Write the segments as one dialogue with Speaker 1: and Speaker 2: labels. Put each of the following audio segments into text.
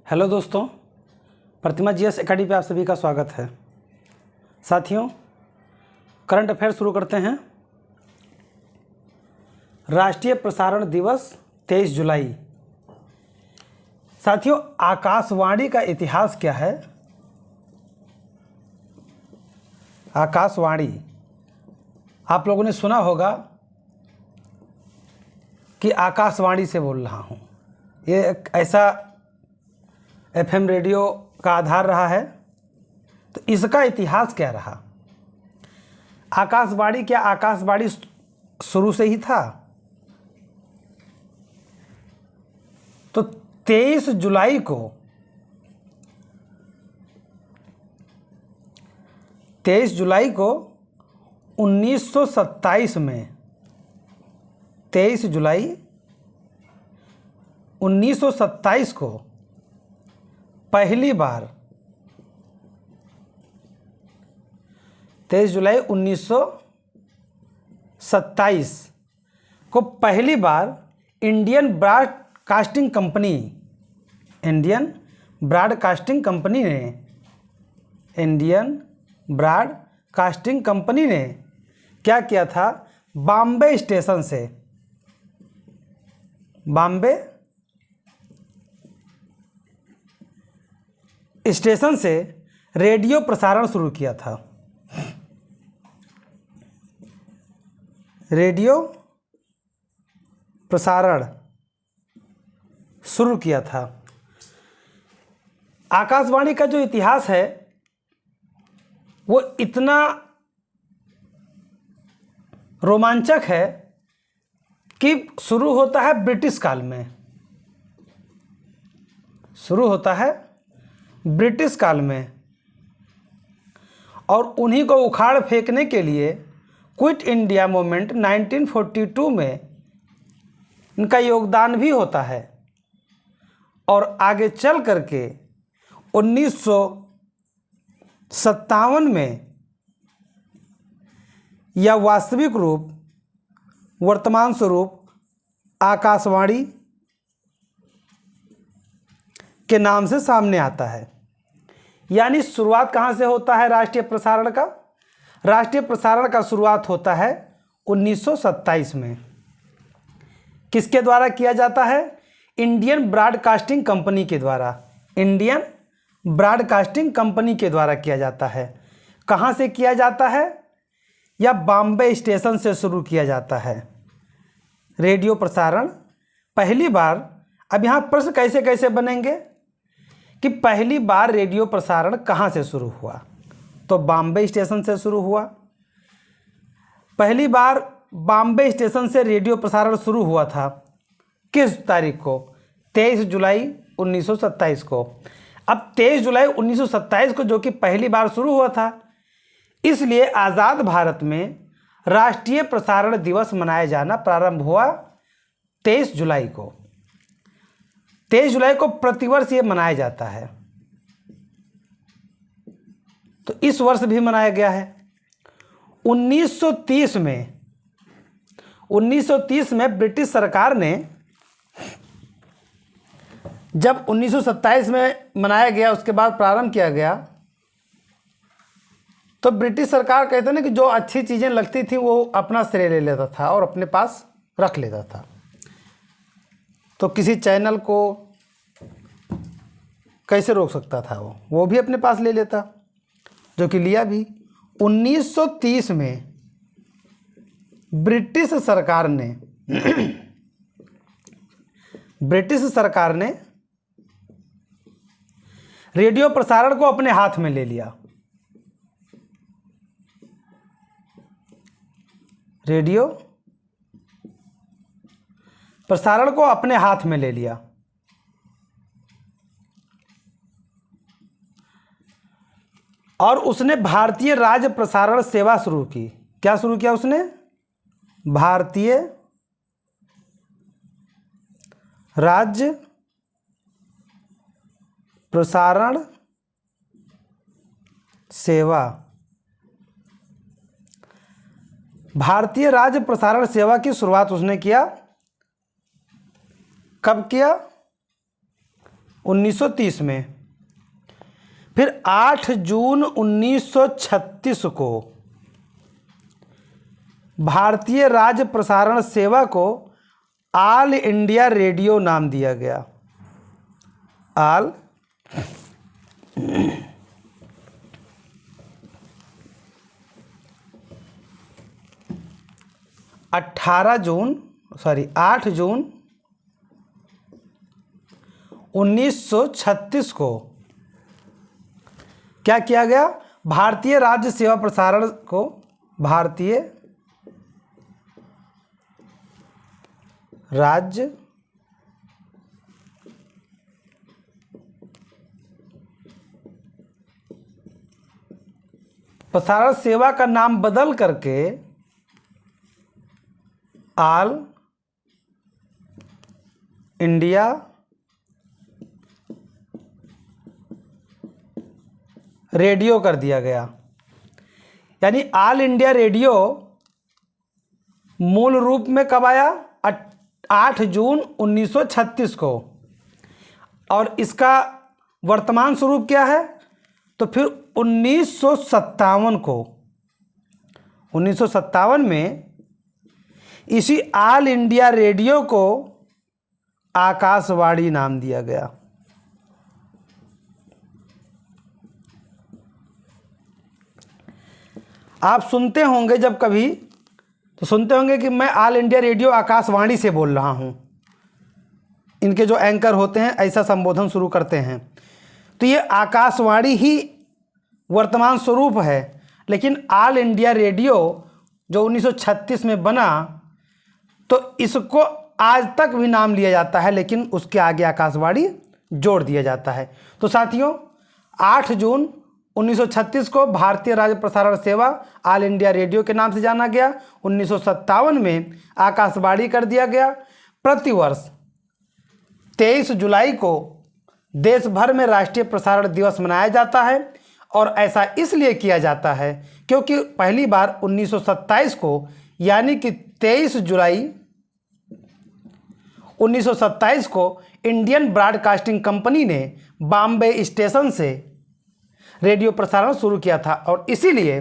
Speaker 1: Hello दोस्तों, प्रतिमा GS academy पे आप सभी का स्वागत है। साथियों, करंट अफेयर शुरू करते हैं। राष्ट्रीय प्रसारण दिवस 23 जुलाई। साथियों, आकाशवाणी का इतिहास क्या है? आकाशवाणी आप लोगों ने सुना होगा कि आकाशवाणी से बोल रहा हूँ। ये एक ऐसा एफएम रेडियो का आधार रहा है। तो इसका इतिहास क्या रहा? आकाशवाणी, क्या आकाशवाणी शुरू से ही था? तो 23 जुलाई को 1927 में 23 जुलाई 1927 को पहली बार 23 जुलाई 1927 को पहली बार इंडियन ब्रॉडकास्टिंग कंपनी ने क्या किया था? बॉम्बे स्टेशन से रेडियो प्रसारण शुरू किया था। रेडियो प्रसारण शुरू किया था। आकाशवाणी का जो इतिहास है वो इतना रोमांचक है कि शुरू होता है ब्रिटिश काल में, और उन्हीं को उखाड़ फेंकने के लिए क्विट इंडिया मूवमेंट 1942 में इनका योगदान भी होता है। और आगे चल करके 1957 में यह वास्तविक रूप, वर्तमान स्वरूप आकाशवाणी के नाम से सामने आता है। यानी शुरुआत कहाँ से होता है राष्ट्रीय प्रसारण का? राष्ट्रीय प्रसारण का शुरुआत होता है 1927 में। किसके द्वारा किया जाता है? इंडियन ब्रॉडकास्टिंग कंपनी के द्वारा किया जाता है। कहाँ से किया जाता है? या बॉम्बे स्टेशन से शुरू किया जाता है रेडियो प्रसारण पहली बार। अब यहाँ प्रश्न कैसे कैसे बनेंगे कि पहली बार रेडियो प्रसारण कहाँ से शुरू हुआ? तो बॉम्बे स्टेशन से शुरू हुआ। पहली बार बॉम्बे स्टेशन से रेडियो प्रसारण शुरू हुआ था। किस तारीख को? 23 जुलाई 1927 को। अब 23 जुलाई 1927 को जो कि पहली बार शुरू हुआ था, इसलिए आज़ाद भारत में राष्ट्रीय प्रसारण दिवस मनाया जाना प्रारंभ हुआ 23 जुलाई को। 23 जुलाई को प्रतिवर्ष ये मनाया जाता है। तो इस वर्ष भी मनाया गया है। 1930 में ब्रिटिश सरकार ने, जब 1927 में मनाया गया, उसके बाद प्रारंभ किया गया, तो ब्रिटिश सरकार कहते ना कि जो अच्छी चीज़ें लगती थी वो अपना श्रेय ले लेता था और अपने पास रख लेता था। तो किसी चैनल को कैसे रोक सकता था? वो भी अपने पास ले लेता, जो कि लिया भी। 1930 में ब्रिटिश सरकार ने रेडियो प्रसारण को अपने हाथ में ले लिया। रेडियो प्रसारण को अपने हाथ में ले लिया। और उसने भारतीय राज्य प्रसारण सेवा शुरू की। क्या शुरू किया उसने? भारतीय राज्य प्रसारण सेवा। भारतीय राज्य प्रसारण सेवा की शुरुआत उसने किया। कब किया? 1930 में। फिर 8 जून 1936 को भारतीय राज्य प्रसारण सेवा को ऑल इंडिया रेडियो नाम दिया गया। ऑल 8 जून 1936 को क्या किया गया? भारतीय राज्य सेवा प्रसारण को भारतीय राज्य प्रसारण सेवा का नाम बदल करके ऑल इंडिया रेडियो कर दिया गया। यानी ऑल इंडिया रेडियो मूल रूप में कब आया? 8 जून 1936 को। और इसका वर्तमान स्वरूप क्या है? तो फिर 1957 में इसी ऑल इंडिया रेडियो को आकाशवाणी नाम दिया गया। आप सुनते होंगे जब कभी तो सुनते होंगे कि मैं ऑल इंडिया रेडियो आकाशवाणी से बोल रहा हूं। इनके जो एंकर होते हैं ऐसा संबोधन शुरू करते हैं। तो ये आकाशवाणी ही वर्तमान स्वरूप है, लेकिन ऑल इंडिया रेडियो जो 1936 में बना तो इसको आज तक भी नाम लिया जाता है, लेकिन उसके आगे आकाशवाणी जोड़ दिया जाता है। तो साथियों 8 जून 1936 को भारतीय राज्य प्रसारण सेवा ऑल इंडिया रेडियो के नाम से जाना गया। 1957 में आकाशवाणी कर दिया गया। प्रतिवर्ष 23 जुलाई को देश भर में राष्ट्रीय प्रसारण दिवस मनाया जाता है। और ऐसा इसलिए किया जाता है क्योंकि पहली बार 1927 को यानी कि 23 जुलाई 1927 को इंडियन ब्रॉडकास्टिंग कंपनी ने बॉम्बे स्टेशन से रेडियो प्रसारण शुरू किया था और इसीलिए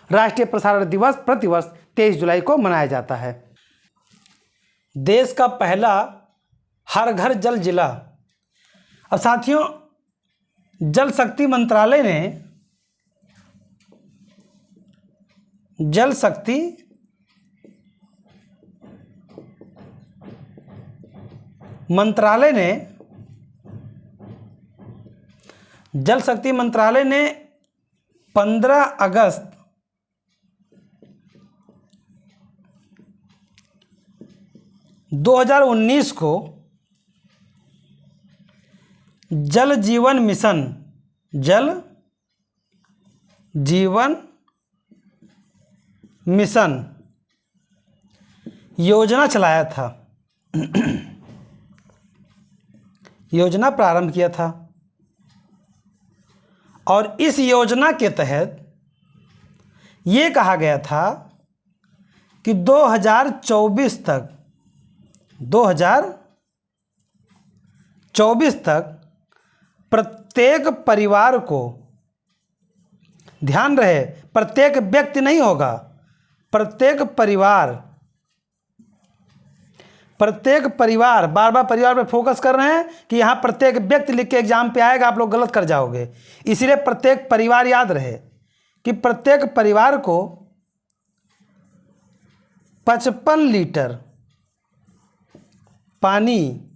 Speaker 1: राष्ट्रीय प्रसारण दिवस प्रतिवर्ष 23 जुलाई को मनाया जाता है। देश का पहला हर घर जल जिला। अब साथियों जल शक्ति मंत्रालय ने जल शक्ति मंत्रालय ने 15 अगस्त 2019 को जल जीवन मिशन योजना चलाया था योजना प्रारंभ किया था। और इस योजना के तहत ये कहा गया था कि 2024 तक प्रत्येक परिवार को, ध्यान रहे प्रत्येक व्यक्ति नहीं होगा, प्रत्येक परिवार, बार बार परिवार पे फोकस कर रहे हैं कि यहाँ प्रत्येक व्यक्ति लिख के एग्जाम पे आएगा, आप लोग गलत कर जाओगे। इसीलिए प्रत्येक परिवार याद रहे कि प्रत्येक परिवार को 55 लीटर पानी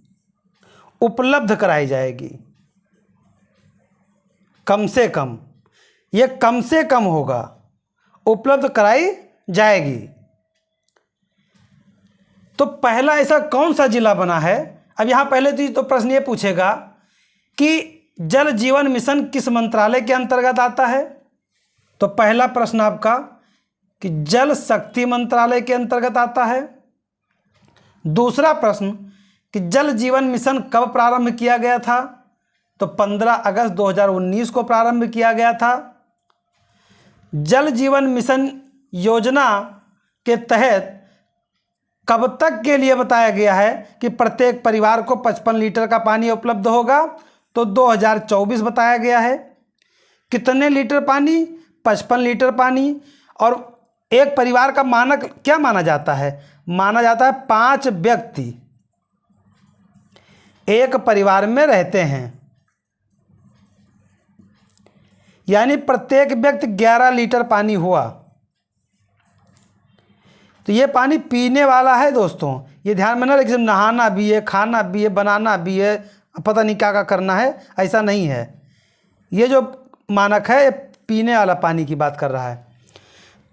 Speaker 1: उपलब्ध कराई जाएगी। कम से कम, ये कम से कम होगा, उपलब्ध कराई जाएगी। तो पहला ऐसा कौन सा जिला बना है? अब यहाँ पहले तो प्रश्न ये पूछेगा कि जल जीवन मिशन किस मंत्रालय के अंतर्गत आता है। तो पहला प्रश्न आपका कि जल शक्ति मंत्रालय के अंतर्गत आता है। दूसरा प्रश्न कि जल जीवन मिशन कब प्रारंभ किया गया था? तो 15 अगस्त 2019 को प्रारंभ किया गया था। जल जीवन मिशन योजना के तहत कब तक के लिए बताया गया है कि प्रत्येक परिवार को 55 लीटर का पानी उपलब्ध होगा? तो 2024 बताया गया है। कितने लीटर पानी? 55 लीटर पानी। और एक परिवार का मानक क्या माना जाता है? माना जाता है 5 व्यक्ति एक परिवार में रहते हैं, यानी प्रत्येक व्यक्ति 11 लीटर पानी हुआ। तो ये पानी पीने वाला है दोस्तों, ये ध्यान में ना रखिए। नहाना भी है, खाना भी है, बनाना भी है, पता नहीं क्या क्या करना है, ऐसा नहीं है। ये जो मानक है ये पीने वाला पानी की बात कर रहा है।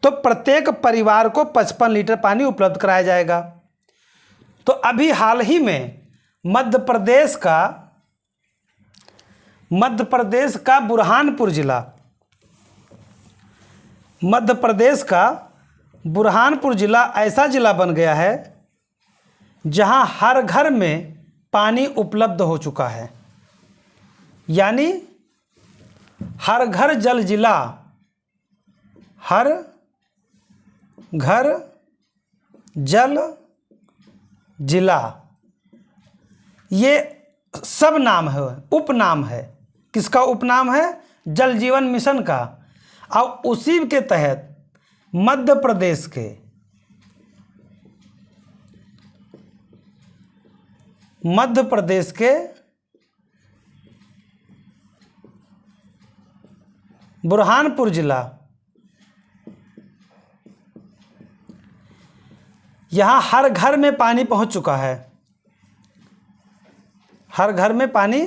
Speaker 1: तो प्रत्येक परिवार को 55 लीटर पानी उपलब्ध कराया जाएगा। तो अभी हाल ही में मध्य प्रदेश का बुरहानपुर जिला, मध्य प्रदेश का बुरहानपुर जिला ऐसा जिला बन गया है जहां हर घर में पानी उपलब्ध हो चुका है, यानी हर घर जल जिला, हर घर जल जिला, ये सब नाम है, उपनाम है। किसका उपनाम है? जल जीवन मिशन का। और उसी के तहत मध्य प्रदेश के बुरहानपुर जिला, यहाँ हर घर में पानी पहुँच चुका है, हर घर में पानी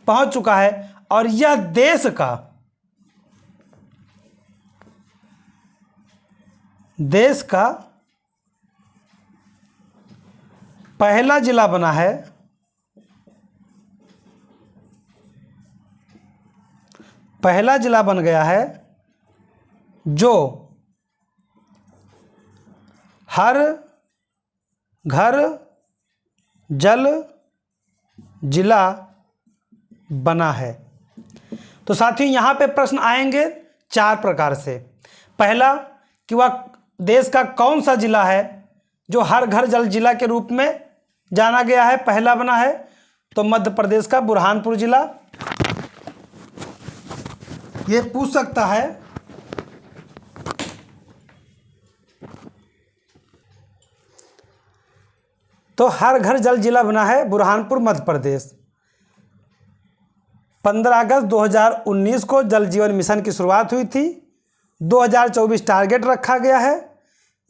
Speaker 1: पहुँच चुका है। और यह देश का पहला जिला बना है पहला जिला बन गया है जो हर घर जल जिला बना है। तो साथियों यहाँ पे प्रश्न आएंगे 4 प्रकार से। पहला कि वह देश का कौन सा जिला है जो हर घर जल जिला के रूप में जाना गया है, पहला बना है? तो मध्य प्रदेश का बुरहानपुर जिला। ये पूछ सकता है तो हर घर जल जिला बना है बुरहानपुर मध्य प्रदेश। 15 अगस्त 2019 को जल जीवन मिशन की शुरुआत हुई थी। 2024 टारगेट रखा गया है।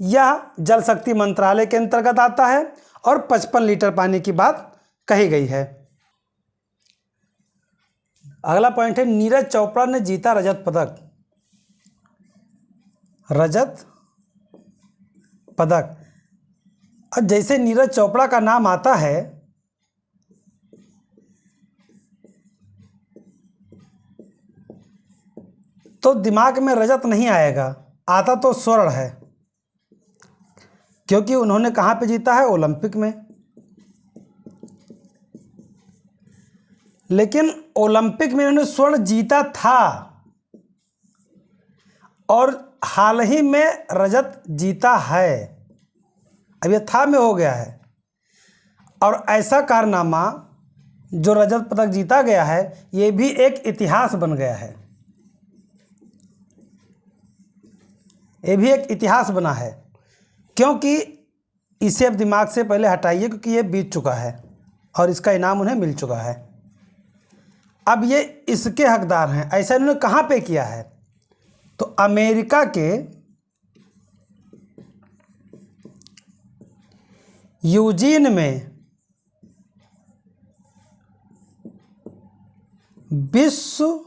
Speaker 1: यह जल शक्ति मंत्रालय के अंतर्गत आता है और 55 लीटर पानी की बात कही गई है। अगला पॉइंट है नीरज चोपड़ा ने जीता रजत पदक। रजत पदक, अब जैसे नीरज चोपड़ा का नाम आता है तो दिमाग में रजत नहीं आएगा, आता तो स्वर्ण है, क्योंकि उन्होंने कहाँ पे जीता है? ओलंपिक में। लेकिन ओलंपिक में उन्होंने स्वर्ण जीता था और हाल ही में रजत जीता है। अब यह था में हो गया है। और ऐसा कारनामा जो रजत पदक जीता गया है ये भी एक इतिहास बन गया है, ये भी एक इतिहास बना है। क्योंकि इसे अब दिमाग से पहले हटाइए, क्योंकि ये बीत चुका है और इसका इनाम उन्हें मिल चुका है। अब ये इसके हकदार हैं। ऐसा इन्होंने कहाँ पे किया है? तो अमेरिका के यूजीन में विश्व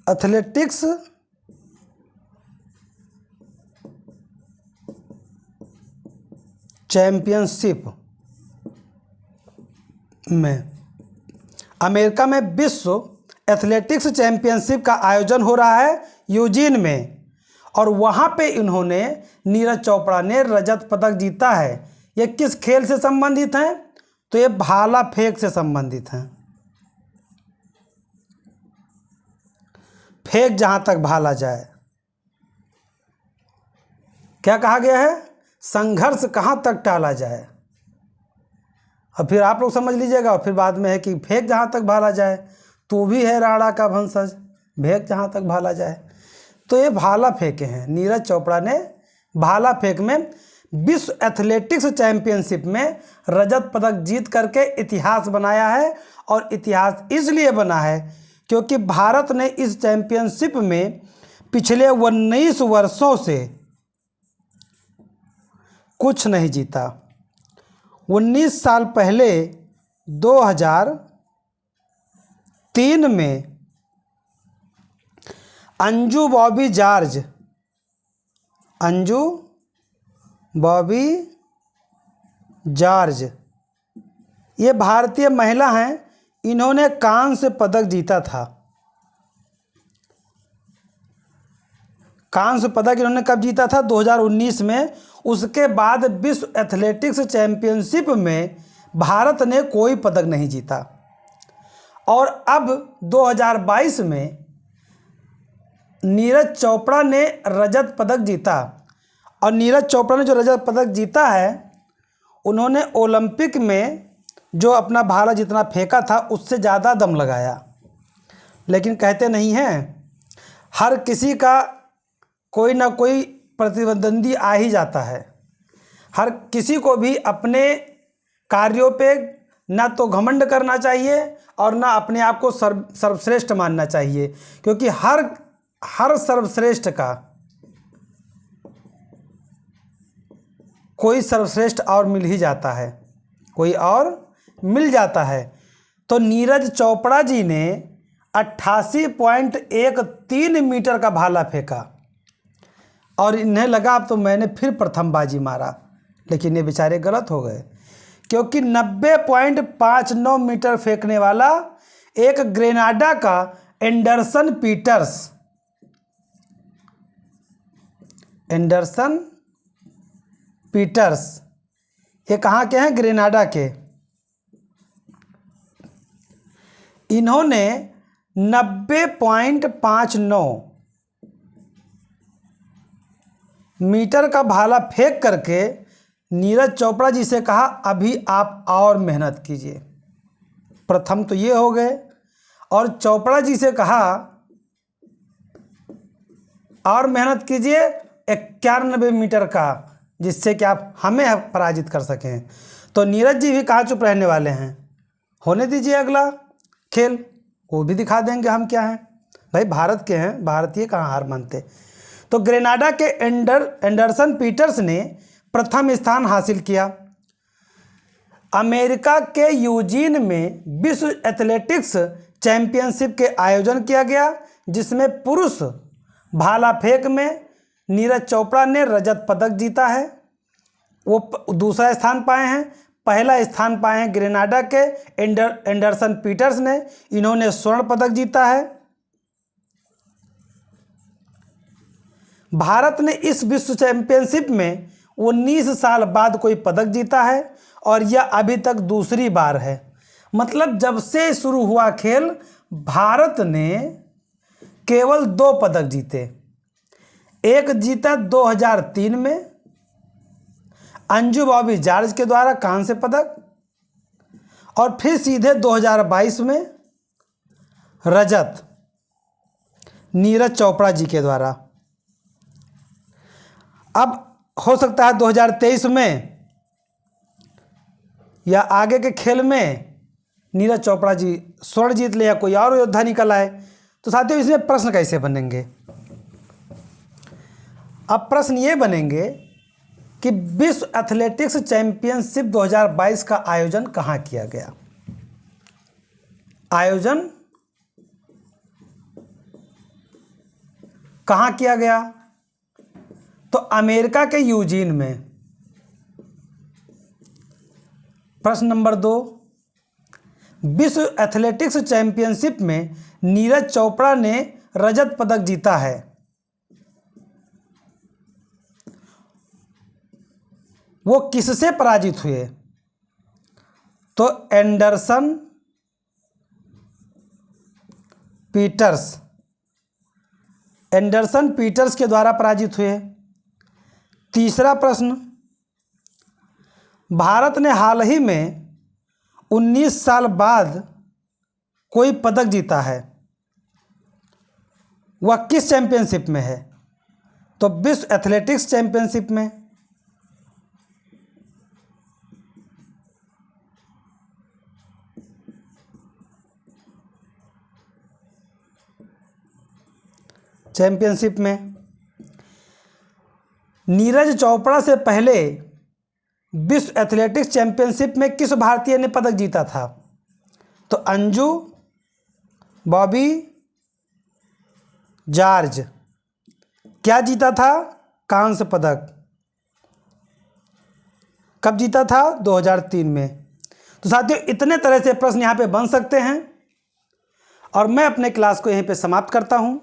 Speaker 1: एथलेटिक्स चैंपियनशिप में, अमेरिका में विश्व एथलेटिक्स चैंपियनशिप का आयोजन हो रहा है यूजीन में। और वहाँ पे इन्होंने नीरज चोपड़ा ने रजत पदक जीता है। ये किस खेल से संबंधित हैं? तो ये भाला फेंक से संबंधित हैं। फेंक जहाँ तक भाला जाए, क्या कहा गया है? संघर्ष कहाँ तक टाला जाए। और फिर आप लोग समझ लीजिएगा, और फिर बाद में है कि फेंक जहाँ तक भाला जाए, तू भी है राणा का वंशज, फेंक जहाँ तक भाला जाए। तो ये भाला फेंके हैं, नीरज चोपड़ा ने भाला फेंक में विश्व एथलेटिक्स चैंपियनशिप में रजत पदक जीत करके इतिहास बनाया है। और इतिहास इसलिए बना है क्योंकि भारत ने इस चैंपियनशिप में पिछले 19 वर्षों से कुछ नहीं जीता। 19 साल पहले 2003 में अंजू बॉबी जॉर्ज ये भारतीय महिला हैं, इन्होंने कांस्य पदक जीता था। कांस्य पदक इन्होंने कब जीता था? 2019 में। उसके बाद विश्व एथलेटिक्स चैंपियनशिप में भारत ने कोई पदक नहीं जीता। और अब 2022 में नीरज चोपड़ा ने रजत पदक जीता। और नीरज चोपड़ा ने जो रजत पदक जीता है, उन्होंने ओलंपिक में जो अपना भाला जितना फेंका था उससे ज़्यादा दम लगाया। लेकिन कहते नहीं हैं, हर किसी का कोई ना कोई प्रतिद्वंदी आ ही जाता है। हर किसी को भी अपने कार्यों पे ना तो घमंड करना चाहिए और ना अपने आप को सर्वश्रेष्ठ मानना चाहिए, क्योंकि हर सर्वश्रेष्ठ का कोई सर्वश्रेष्ठ और मिल ही जाता है, कोई और मिल जाता है। तो नीरज चोपड़ा जी ने 88.13 मीटर का भाला फेंका और इन्हें लगा अब तो मैंने फिर प्रथम बाजी मारा, लेकिन ये बेचारे गलत हो गए, क्योंकि 90.59 मीटर फेंकने वाला एक ग्रेनाडा का एंडरसन पीटर्स ये कहाँ के हैं? ग्रेनाडा के। इन्होंने 90.59 मीटर का भाला फेंक करके नीरज चोपड़ा जी से कहा अभी आप और मेहनत कीजिए। प्रथम तो ये हो गए, और चोपड़ा जी से कहा और मेहनत कीजिए 91 मीटर का, जिससे कि आप हमें पराजित कर सकें। तो नीरज जी भी कहाँ चुप रहने वाले हैं, होने दीजिए अगला खेल, वो भी दिखा देंगे हम क्या हैं। भाई भारत के हैं, भारतीय कहाँ हार मानते। तो ग्रेनाडा के एंडरसन पीटर्स ने प्रथम स्थान हासिल किया। अमेरिका के यूजीन में विश्व एथलेटिक्स चैंपियनशिप के आयोजन किया गया, जिसमें पुरुष भाला फेंक में नीरज चोपड़ा ने रजत पदक जीता है, वो दूसरा स्थान पाए हैं। पहला स्थान पाए हैं ग्रेनाडा के एंडरसन पीटर्स ने, इन्होंने स्वर्ण पदक जीता है। भारत ने इस विश्व चैंपियनशिप में 19 साल बाद कोई पदक जीता है, और यह अभी तक दूसरी बार है। मतलब जब से शुरू हुआ खेल, भारत ने केवल 2 पदक जीते। एक जीता 2003 में अंजू बॉबी जॉर्ज के द्वारा कांस्य पदक, और फिर सीधे 2022 में रजत नीरज चोपड़ा जी के द्वारा। अब हो सकता है 2023 में या आगे के खेल में नीरज चोपड़ा जी स्वर्ण जीत ले या कोई और योद्धा निकल आए। तो साथियों, इसमें प्रश्न कैसे बनेंगे? अब प्रश्न ये बनेंगे कि विश्व एथलेटिक्स चैंपियनशिप 2022 का आयोजन कहाँ किया गया? आयोजन कहाँ किया गया? तो अमेरिका के यूजीन में। प्रश्न नंबर 2, विश्व एथलेटिक्स चैंपियनशिप में नीरज चोपड़ा ने रजत पदक जीता है, वो किससे पराजित हुए? तो एंडरसन पीटर्स के द्वारा पराजित हुए। तीसरा प्रश्न, भारत ने हाल ही में 19 साल बाद कोई पदक जीता है, वह किस चैंपियनशिप में है? तो विश्व एथलेटिक्स चैंपियनशिप में। नीरज चोपड़ा से पहले विश्व एथलेटिक्स चैंपियनशिप में किस भारतीय ने पदक जीता था? तो अंजू, बॉबी, जॉर्ज। क्या जीता था? कांस्य पदक। कब जीता था? 2003 में। तो साथियों, इतने तरह से प्रश्न यहाँ पे बन सकते हैं और मैं अपने क्लास को यहीं पे समाप्त करता हूँ।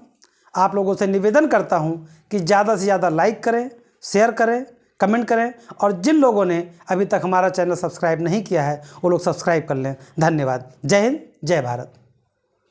Speaker 1: आप लोगों से निवेदन करता हूँ कि ज़्यादा से ज़्यादा लाइक करें, शेयर करें, कमेंट करें और जिन लोगों ने अभी तक हमारा चैनल सब्सक्राइब नहीं किया है वो लोग सब्सक्राइब कर लें। धन्यवाद। जय हिंद, जय भारत।